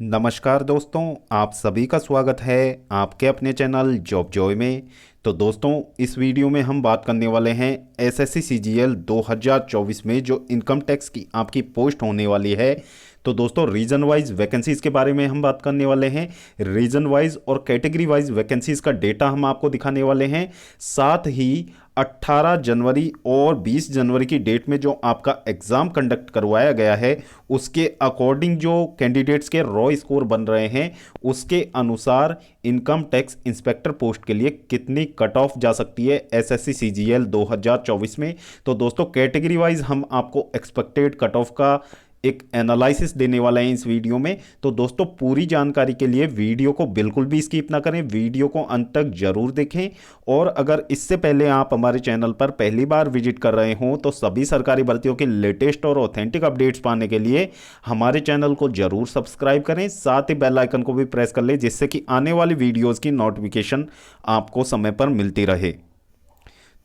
नमस्कार दोस्तों, आप सभी का स्वागत है आपके अपने चैनल जॉब जॉय में। तो दोस्तों, इस वीडियो में हम बात करने वाले हैं एसएससी सीजीएल 2024 में जो इनकम टैक्स की आपकी पोस्ट होने वाली है। तो दोस्तों, रीजन वाइज वैकेंसीज़ के बारे में हम बात करने वाले हैं। रीजन वाइज और कैटेगरी वाइज वैकेंसीज़ का डेटा हम आपको दिखाने वाले हैं। साथ ही 18 जनवरी और 20 जनवरी की डेट में जो आपका एग्ज़ाम कंडक्ट करवाया गया है उसके अकॉर्डिंग जो कैंडिडेट्स के रॉ स्कोर बन रहे हैं उसके अनुसार इनकम टैक्स इंस्पेक्टर पोस्ट के लिए कितनी कट ऑफ जा सकती है एसएससी सीजीएल 2024 में। तो दोस्तों, कैटेगरी वाइज हम आपको एक्सपेक्टेड कट ऑफ का एक एनालिसिस देने वाला है इस वीडियो में। तो दोस्तों, पूरी जानकारी के लिए वीडियो को बिल्कुल भी स्किप ना करें, वीडियो को अंत तक जरूर देखें। और अगर इससे पहले आप हमारे चैनल पर पहली बार विजिट कर रहे हों तो सभी सरकारी भर्तियों के लेटेस्ट और ऑथेंटिक अपडेट्स पाने के लिए हमारे चैनल को जरूर सब्सक्राइब करें, साथ ही बेल आइकन को भी प्रेस कर लें जिससे कि आने वाली वीडियोज़ की नोटिफिकेशन आपको समय पर मिलती रहे।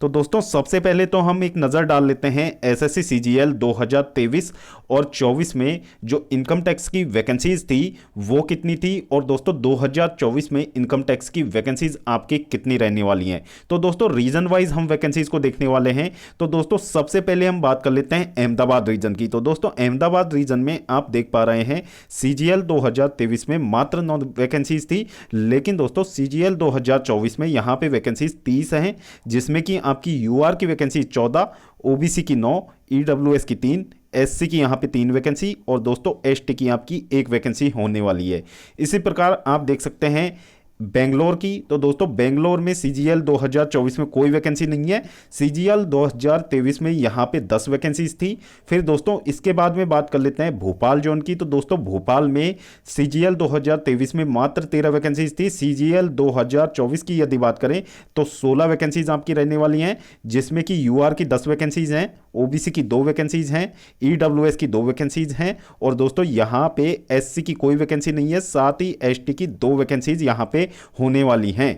तो दोस्तों, सबसे पहले तो हम एक नज़र डाल लेते हैं एसएससी सीजीएल 2023 और 24 में जो इनकम टैक्स की वैकेंसीज थी वो कितनी थी, और दोस्तों 2024 में इनकम टैक्स की वैकेंसीज आपकी कितनी रहने वाली हैं। तो दोस्तों, रीजन वाइज हम वैकेंसीज को देखने वाले हैं। तो दोस्तों, सबसे पहले हम बात कर लेते हैं अहमदाबाद रीजन की। तो दोस्तों, अहमदाबाद रीजन में आप देख पा रहे हैं सीजीएल 2023 में मात्र 9 वैकेंसीज थी, लेकिन दोस्तों सीजीएल 2024 में यहाँ पे वैकेंसीज 30 हैं, जिसमें कि आपकी यूआर की वैकेंसी 14, ओबीसी की 9, ईडब्ल्यूएस की 3, एससी की यहाँ पे 3 वैकेंसी और दोस्तों एसटी की आपकी 1 वैकेंसी होने वाली है। इसी प्रकार आप देख सकते हैं बेंगलोर की। तो दोस्तों, बेंगलोर में सीजीएल 2024 में कोई वैकेंसी नहीं है। सीजीएल 2023 में यहाँ पे 10 वैकेंसीज थी। फिर दोस्तों, इसके बाद में बात कर लेते हैं भोपाल जोन की। तो दोस्तों, भोपाल में सीजीएल 2023 में मात्र 13 वैकेंसीज थी। सीजीएल 2024 की यदि बात करें तो 16 वैकेंसीज आपकी रहने वाली हैं, जिसमें कि यूआर की 10 वैकेंसीज हैं, ओबीसी की 2 वैकेंसीज हैं, ईडब्ल्यूएस की 2 वैकेंसीज हैं और दोस्तों यहाँ पे एससी की कोई वैकेंसी नहीं है। साथ ही एसटी की 2 वैकेंसीज यहाँ पे होने वाली हैं।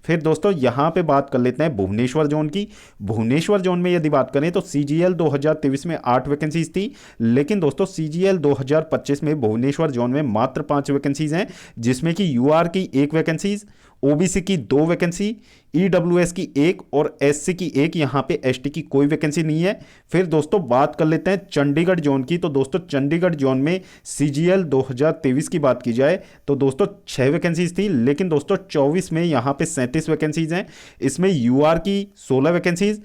फिर दोस्तों, यहां पे बात कर लेते हैं भुवनेश्वर जोन की। भुवनेश्वर जोन में यदि बात करें तो सीजीएल 2023 में 8 वैकेंसीज थी, लेकिन दोस्तों सीजीएल 2025 में भुवनेश्वर जोन में मात्र 5 वैकेंसीज हैं, जिसमें कि यूआर की 1 वैकेंसीज, ओबीसी की 2 वैकेंसी, ईडब्ल्यूएस की 1 और एससी की 1। यहां पे एसटी की कोई वैकेंसी नहीं है। फिर दोस्तों, बात कर लेते हैं चंडीगढ़ जोन की। तो दोस्तों, चंडीगढ़ जोन में सीजीएल 2023 की बात की जाए तो दोस्तों 6 वैकेंसीज थी, लेकिन दोस्तों 24 में यहां पे 37 वैकेंसीज हैं। इसमें यूआर की 16 वैकेंसीज,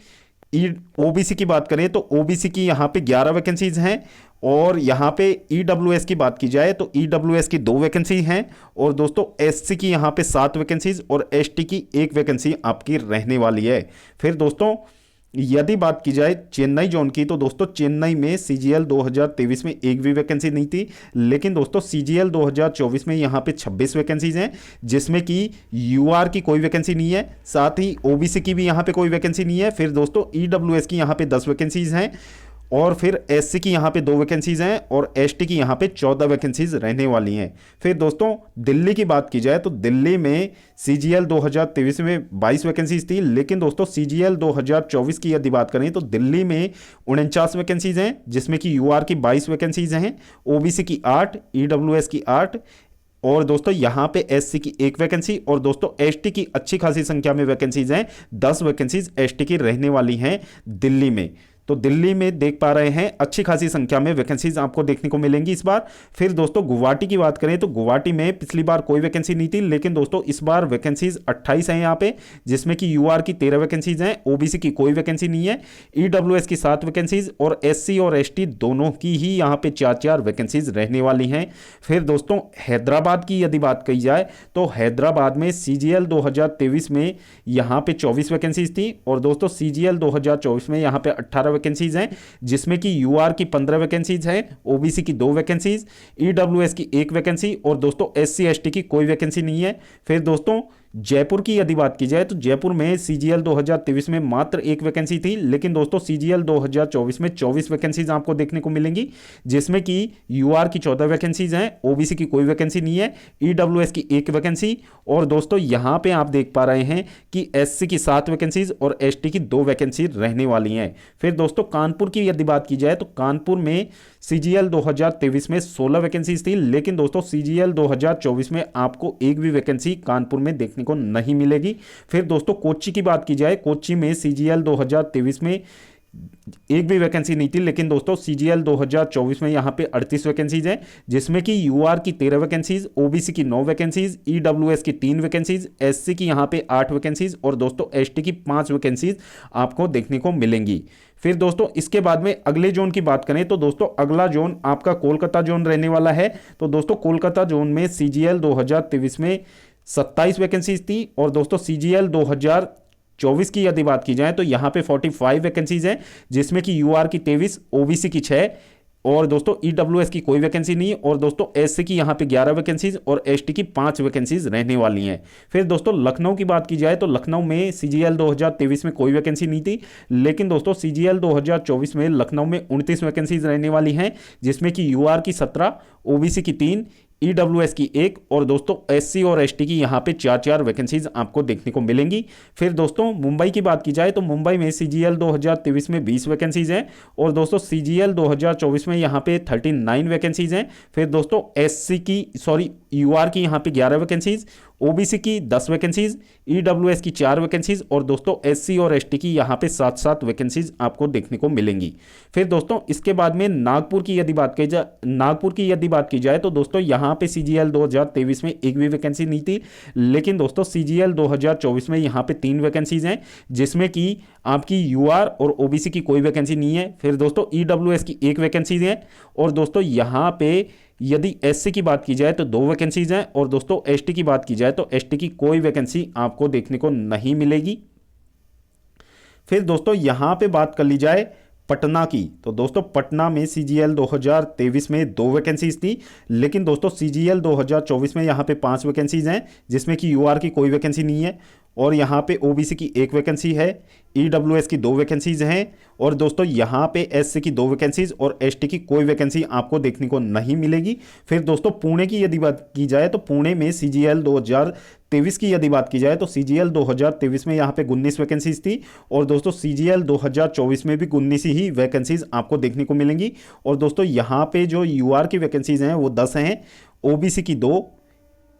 ओबीसी की बात करें तो ओबीसी की यहां पे 11 वैकेंसीज हैं और यहां पे ईडब्ल्यूएस की बात की जाए तो ईडब्ल्यूएस की 2 वैकेंसी हैं और दोस्तों एससी की यहां पे 7 वैकेंसीज और एसटी की 1 वैकेंसी आपकी रहने वाली है। फिर दोस्तों, यदि बात की जाए चेन्नई जोन की, तो दोस्तों चेन्नई में सीजीएल 2023 में 1 भी वैकेंसी नहीं थी, लेकिन दोस्तों सीजीएल 2024 में यहाँ पे 26 वैकेंसीज हैं, जिसमें कि यूआर की कोई वैकेंसी नहीं है, साथ ही ओबीसी की भी यहाँ पे कोई वैकेंसी नहीं है। फिर दोस्तों ईडब्ल्यूएस की यहाँ पे 10 वैकेंसीज हैं और फिर एससी की यहाँ पे 2 वैकेंसीज हैं और एसटी की यहाँ पे 14 वैकेंसीज रहने वाली हैं। फिर दोस्तों, दिल्ली की बात की जाए तो दिल्ली में सीजीएल 2023 में 22 वैकेंसीज थी, लेकिन दोस्तों सीजीएल 2024 की यदि बात करें तो दिल्ली में 49 वैकेंसीज हैं, जिसमें कि यूआर की 22 वैकेंसीज हैं, ओबीसी की 8, ईडब्ल्यूएस की 8 और दोस्तों यहाँ पे एससी की 1 वैकेंसी और दोस्तों एसटी की अच्छी खासी संख्या में वैकेंसीज हैं। 10 वैकेंसीज एसटी की रहने वाली हैं दिल्ली में। तो दिल्ली में देख पा रहे हैं अच्छी खासी संख्या में वैकेंसीज आपको देखने को मिलेंगी इस बार। फिर दोस्तों, गुवाहाटी की बात करें तो गुवाहाटी में पिछली बार कोई वैकेंसी नहीं थी, लेकिन दोस्तों इस बार वैकेंसीज 28 हैं यहाँ पे, जिसमें कि यूआर की 13 वैकेंसीज हैं, ओबीसी की कोई वैकेंसी नहीं है, ईडब्ल्यूएस की 7 वैकेंसीज और एससी और एसटी दोनों की ही यहाँ पे 4-4 वैकेंसीज रहने वाली हैं। फिर दोस्तों, हैदराबाद की यदि बात की जाए तो हैदराबाद में सीजीएल 2023 में यहाँ पे 24 वैकेंसीज थी और दोस्तों सीजीएल 2024 में यहाँ पे 18 वैकेंसीज हैं, जिसमें कि यूआर की 15 वैकेंसीज हैं, ओबीसी की 2 वैकेंसीज, ईडब्ल्यूएस की 1 वैकेंसी और दोस्तों एससी एसटी की कोई वैकेंसी नहीं है। फिर दोस्तों, जयपुर की यदि बात की जाए तो जयपुर में सीजीएल 2023 में मात्र एक वैकेंसी थी, लेकिन दोस्तों सीजीएल 2024 में 24 वैकेंसीज आपको देखने को मिलेंगी, जिसमें कि यूआर की 14 वैकेंसीज हैं, ओबीसी की कोई वैकेंसी नहीं है, ईडब्ल्यूएस की एक वैकेंसी, और दोस्तों यहां पे आप देख पा रहे हैं कि एससी की 7 वैकेंसीज और एसटी की 2 वैकेंसी रहने वाली हैं। फिर दोस्तों कानपुर की यदि बात की जाए तो कानपुर में सीजीएल 2023 में 16 वैकेंसीज थी, लेकिन दोस्तों सीजीएल 2024 में आपको एक भी वैकेंसी कानपुर में देखने को नहीं मिलेगी। फिर दोस्तों कोच्चि की बात की जाए, कोच्चि में सीजीएल 2023 में एक भी वैकेंसी नहीं थी, लेकिन दोस्तों सीजीएल 2024 में यहां पे 38 वैकेंसीज हैं, जिसमें कि यूआर की 13 वैकेंसीज, ओबीसी की 9 वैकेंसीज, ईडब्ल्यूएस की 3 वैकेंसीज, एससी की यहां पे 8 वैकेंसीज और दोस्तों एसटी की 5 वैकेंसीज आपको देखने को मिलेंगी। फिर दोस्तों इसके बाद में अगले जोन की बात करें तो दोस्तों अगला जोन आपका कोलकाता जोन रहने वाला है। तो दोस्तों कोलकाता जोन में सीजीएल 2023 में 27 वैकेंसीज थी, और दोस्तों सीजीएल 2024 की यदि बात की जाए तो यहां पे 45 वैकेंसीज हैं, जिसमें कि यूआर की 23, ओबीसी की 6 और दोस्तों ईडब्ल्यूएस की कोई वैकेंसी नहीं है, और दोस्तों एससी की यहां पे 11 वैकेंसीज और एसटी की 5 वैकेंसीज रहने वाली हैं। फिर दोस्तों लखनऊ की बात की जाए तो लखनऊ में सीजीएल 2023 में कोई वैकेंसी नहीं थी, लेकिन दोस्तों सीजीएल 2024 में लखनऊ में 29 वैकेंसीज रहने वाली हैं, जिसमें कि यूआर की 17, ओबीसी की 3, ईडब्ल्यूएस की 1 और दोस्तों एससी और एसटी की यहां पे 4 वैकेंसीज आपको देखने को मिलेंगी। फिर दोस्तों मुंबई की बात की जाए तो मुंबई में सीजीएल 2023 में 20 वैकेंसीज हैं, और दोस्तों सीजीएल 2024 में यहां पे 39 वैकेंसीज हैं। फिर दोस्तों यूआर की यहां पे 11 वैकेंसीज, ओबीसी की 10 वैकेंसीज, ईडब्ल्यूएस की 4 वैकेंसीज और दोस्तों एससी और एसटी की यहां पे 7 वैकेंसीज आपको देखने को मिलेंगी। फिर दोस्तों इसके बाद में नागपुर की यदि बात की जाए तो दोस्तों यहां पे सीजीएल 2023 में एक भी वैकेंसी नहीं थी, लेकिन दोस्तों सीजीएल 2024 में यहां पे 3 वैकेंसीज हैं, जिसमें कि आपकी यूआर और ओबीसी की कोई वैकेंसी नहीं है। फिर दोस्तों ईडब्ल्यूएस की 1 वैकेंसी है, और दोस्तों यहां पे यदि एससी की बात की जाए तो 2 वैकेंसीज हैं, और दोस्तों एसटी की बात की जाए तो एसटी की कोई वैकेंसी आपको देखने को नहीं मिलेगी। फिर दोस्तों यहां पे बात कर ली जाए पटना की, तो दोस्तों पटना में सीजीएल 2023 में 2 वैकेंसीज थी, लेकिन दोस्तों सीजीएल 2024 में यहां पे 5 वैकेंसीज हैं, जिसमें कि यूआर की कोई वैकेंसी नहीं है, और यहाँ पे ओबीसी की 1 वैकेंसी है, ईडब्ल्यूएस की 2 वैकेंसीज हैं, और दोस्तों यहाँ पे एससी की 2 वैकेंसीज और एसटी की कोई वैकेंसी आपको देखने को नहीं मिलेगी। फिर दोस्तों पुणे की यदि बात की जाए तो पुणे में सीजीएल 2023 की यदि बात की जाए तो सीजीएल 2023 में यहाँ पे 19 वैकेंसीज थी, और दोस्तों सीजीएल 2024 में भी 19 ही वैकेंसीज आपको देखने को मिलेंगी। और दोस्तों यहाँ पे जो यूआर की वैकेंसीज हैं वो 10 हैं, ओबीसी की 2,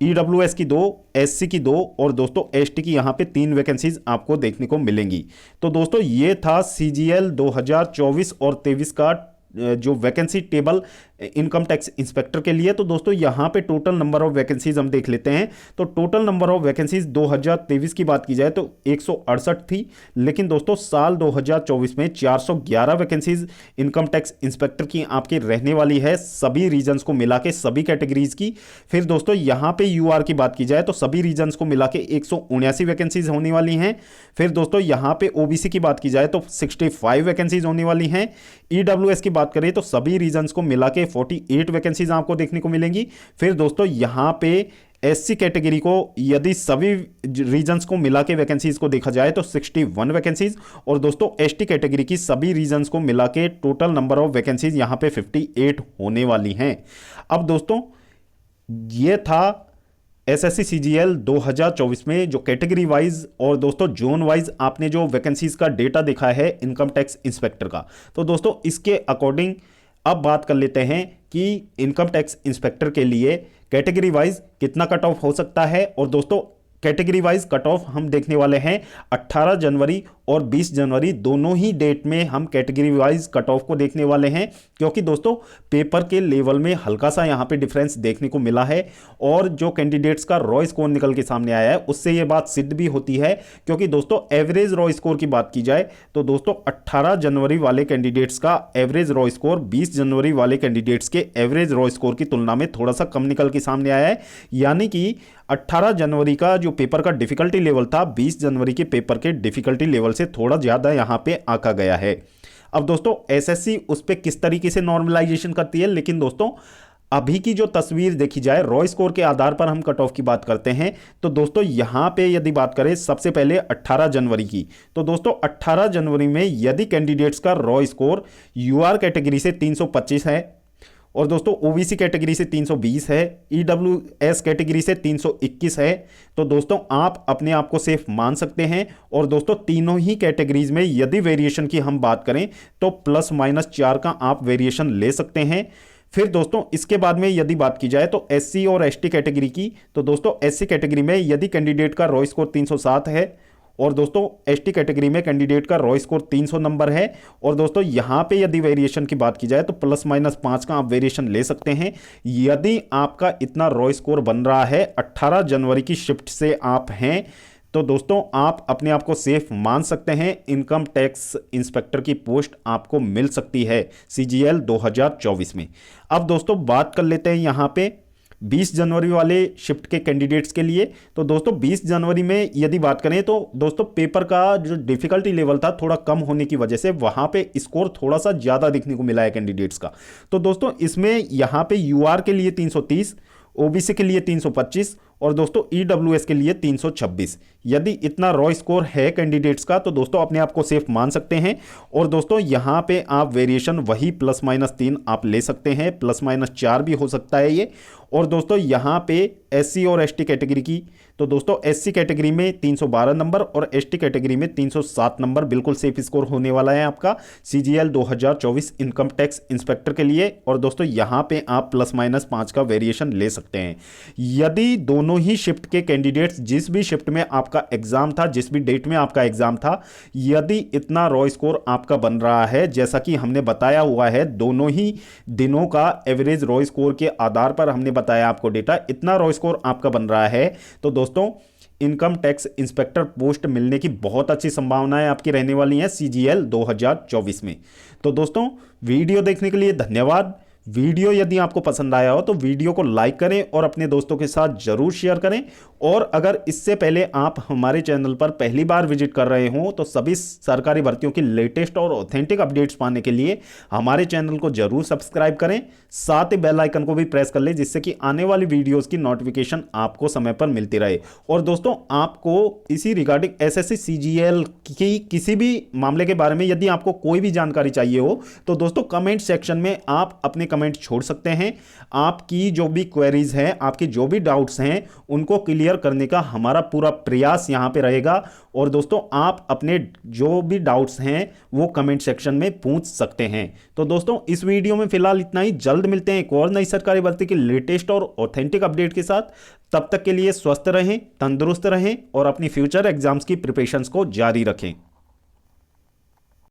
ईडब्ल्यूएस की 2, एससी की 2 और दोस्तों एसटी की यहां पे 3 वैकेंसीज आपको देखने को मिलेंगी। तो दोस्तों ये था सीजीएल 2024 और 23 का जो vacancy table income tax inspector के लिए। तो दोस्तों यहाँ पे टोटल नंबर ऑफ वैकेंसीज हम देख लेते हैं। तो टोटल नंबर ऑफ वैकेंसीज 2023 की बात की जाए तो 168 थी, लेकिन दोस्तों साल 2024 में 411 वैकेंसीज इनकम टैक्स इंस्पेक्टर की आपकी रहने वाली है, सभी रीजन्स को मिला के, सभी कैटेगरीज की। फिर दोस्तों यहाँ पे यूआर की बात की जाए तो सभी रीजन्स को मिला के 179 वैकेंसीज होने वाली हैं। फिर दोस्तों यहाँ पे ओबीसी की बात की जाए तो 65 वैकेंसीज होने वाली हैं। ईडब्ल्यूएस की बात करें तो सभी रीजन्स को मिला के 48 वैकेंसीज आपको देखने को मिलेंगी। फिर दोस्तों यहां पे एससी कैटेगरी को यदि सभी रीजन्स को मिला के वैकेंसीज को देखा जाए तो 61 वैकेंसीज, और दोस्तों एसटी कैटेगरी की सभी रीजन्स को मिला के टोटल नंबर ऑफ वैकेंसीज यहां पे 58 होने वाली हैं। अब दोस्तों ये था एसएससी सीजीएल 2024 में जो कैटेगरी वाइज और दोस्तों जोन वाइज आपने जो वैकेंसीज का डेटा देखा है इनकम टैक्स इंस्पेक्टर का। तो दोस्तों इसके अकॉर्डिंग अब बात कर लेते हैं कि इनकम टैक्स इंस्पेक्टर के लिए कैटेगरी वाइज कितना कट ऑफ हो सकता है। और दोस्तों कैटेगरी वाइज कट ऑफ हम देखने वाले हैं 18 जनवरी और 20 जनवरी दोनों ही डेट में हम कैटेगरी वाइज कट ऑफ को देखने वाले हैं, क्योंकि दोस्तों पेपर के लेवल में हल्का सा यहाँ पे डिफरेंस देखने को मिला है, और जो कैंडिडेट्स का रॉ स्कोर निकल के सामने आया है उससे ये बात सिद्ध भी होती है। क्योंकि दोस्तों एवरेज रॉ स्कोर की बात की जाए तो दोस्तों 18 जनवरी वाले कैंडिडेट्स का एवरेज रॉ स्कोर 20 जनवरी वाले कैंडिडेट्स के एवरेज रॉ स्कोर की तुलना में थोड़ा सा कम निकल के सामने आया है। यानी कि 18 जनवरी का जो पेपर का डिफिकल्टी लेवल था 20 जनवरी के पेपर के डिफिकल्टी लेवल से थोड़ा ज्यादा यहां पे आंका गया है। अब दोस्तों एसएससी उस पे किस तरीके से नॉर्मलाइजेशन करती है, लेकिन दोस्तों अभी की जो तस्वीर देखी जाए रॉ स्कोर के आधार पर हम कट ऑफ की बात करते हैं, तो दोस्तों यहां पे यदि बात करें सबसे पहले 18 जनवरी की, तो दोस्तों 18 जनवरी में यदि कैंडिडेट्स का रॉ स्कोर यूआर कैटेगरी से 325 है और दोस्तों ओबीसी कैटेगरी से 320 है, ईडब्ल्यूएस कैटेगरी से 321 है, तो दोस्तों आप अपने आप को सेफ मान सकते हैं। और दोस्तों तीनों ही कैटेगरीज में यदि वेरिएशन की हम बात करें तो +-4 का आप वेरिएशन ले सकते हैं। फिर दोस्तों इसके बाद में यदि बात की जाए तो एससी और एसटी कैटेगरी की, तो दोस्तों एससी कैटेगरी में यदि कैंडिडेट का रॉ स्कोर 307 है और दोस्तों एसटी कैटेगरी में कैंडिडेट का रॉ स्कोर 300 नंबर है, और दोस्तों यहां पे यदि वेरिएशन की बात की जाए तो +-5 का आप वेरिएशन ले सकते हैं। यदि आपका इतना रॉ स्कोर बन रहा है 18 जनवरी की शिफ्ट से आप हैं, तो दोस्तों आप अपने आप को सेफ मान सकते हैं। इनकम टैक्स इंस्पेक्टर की पोस्ट आपको मिल सकती है सीजीएल 2024 में। अब दोस्तों बात कर लेते हैं यहां पे 20 जनवरी वाले शिफ्ट के कैंडिडेट्स के लिए। तो दोस्तों 20 जनवरी में यदि बात करें तो दोस्तों पेपर का जो डिफिकल्टी लेवल था थोड़ा कम होने की वजह से वहां पे स्कोर थोड़ा सा ज़्यादा दिखने को मिला है कैंडिडेट्स का। तो दोस्तों इसमें यहां पे यूआर के लिए 330, ओबीसी के लिए 325 और दोस्तों ईडब्ल्यूएस के लिए 326। यदि इतना रॉ स्कोर है कैंडिडेट्स का तो दोस्तों अपने आप को सेफ मान सकते हैं। और दोस्तों यहां पे आप वेरिएशन वही +-3 आप ले सकते हैं, +-4 भी हो सकता है ये। और दोस्तों यहां पे एससी और एसटी कैटेगरी की, तो दोस्तों एससी कैटेगरी में 312 नंबर और एसटी कैटेगरी में 307 नंबर बिल्कुल सेफ स्कोर होने वाला है आपका सीजीएल 2024 इनकम टैक्स इंस्पेक्टर के लिए। और दोस्तों यहां पे आप +-5 का वेरिएशन ले सकते हैं। यदि दोनों ही शिफ्ट के कैंडिडेट्स जिस भी शिफ्ट में आपका एग्जाम था, जिस भी डेट में आपका एग्जाम था, यदि इतना रॉ स्कोर आपका बन रहा है जैसा कि हमने बताया हुआ है, दोनों ही दिनों का एवरेज रॉ स्कोर के आधार पर हमने बताया आपको डेटा, इतना रॉ स्कोर आपका बन रहा है, तो दोस्तों इनकम टैक्स इंस्पेक्टर पोस्ट मिलने की बहुत अच्छी संभावनाएं आपकी रहने वाली हैं सीजीएल 2024 में। तो दोस्तों वीडियो देखने के लिए धन्यवाद। वीडियो यदि आपको पसंद आया हो तो वीडियो को लाइक करें और अपने दोस्तों के साथ जरूर शेयर करें। और अगर इससे पहले आप हमारे चैनल पर पहली बार विजिट कर रहे हो तो सभी सरकारी भर्तियों की लेटेस्ट और ऑथेंटिक अपडेट्स पाने के लिए हमारे चैनल को जरूर सब्सक्राइब करें, साथ ही बेल आइकन को भी प्रेस कर लें जिससे कि आने वाली वीडियोस की नोटिफिकेशन आपको समय पर मिलती रहे। और दोस्तों आपको इसी रिगार्डिंग एसएससी सीजीएल की किसी भी मामले के बारे में यदि आपको कोई भी जानकारी चाहिए हो तो दोस्तों कमेंट सेक्शन में आप अपने कमेंट छोड़ सकते हैं। आपकी जो भी क्वेरीज हैं, आपकी जो भी डाउट्स हैं, उनको क्लियर करने का हमारा पूरा प्रयास यहां पे रहेगा। और दोस्तों आप अपने जो भी डाउट्स हैं वो कमेंट सेक्शन में पूछ सकते हैं। तो दोस्तों इस वीडियो में फिलहाल इतना ही। जल्द मिलते हैं एक और नई सरकारी भर्ती की लेटेस्ट और ऑथेंटिक अपडेट के साथ। तब तक के लिए स्वस्थ रहें, तंदुरुस्त रहें और अपनी फ्यूचर एग्जाम्स की प्रिपरेशंस को जारी रखें।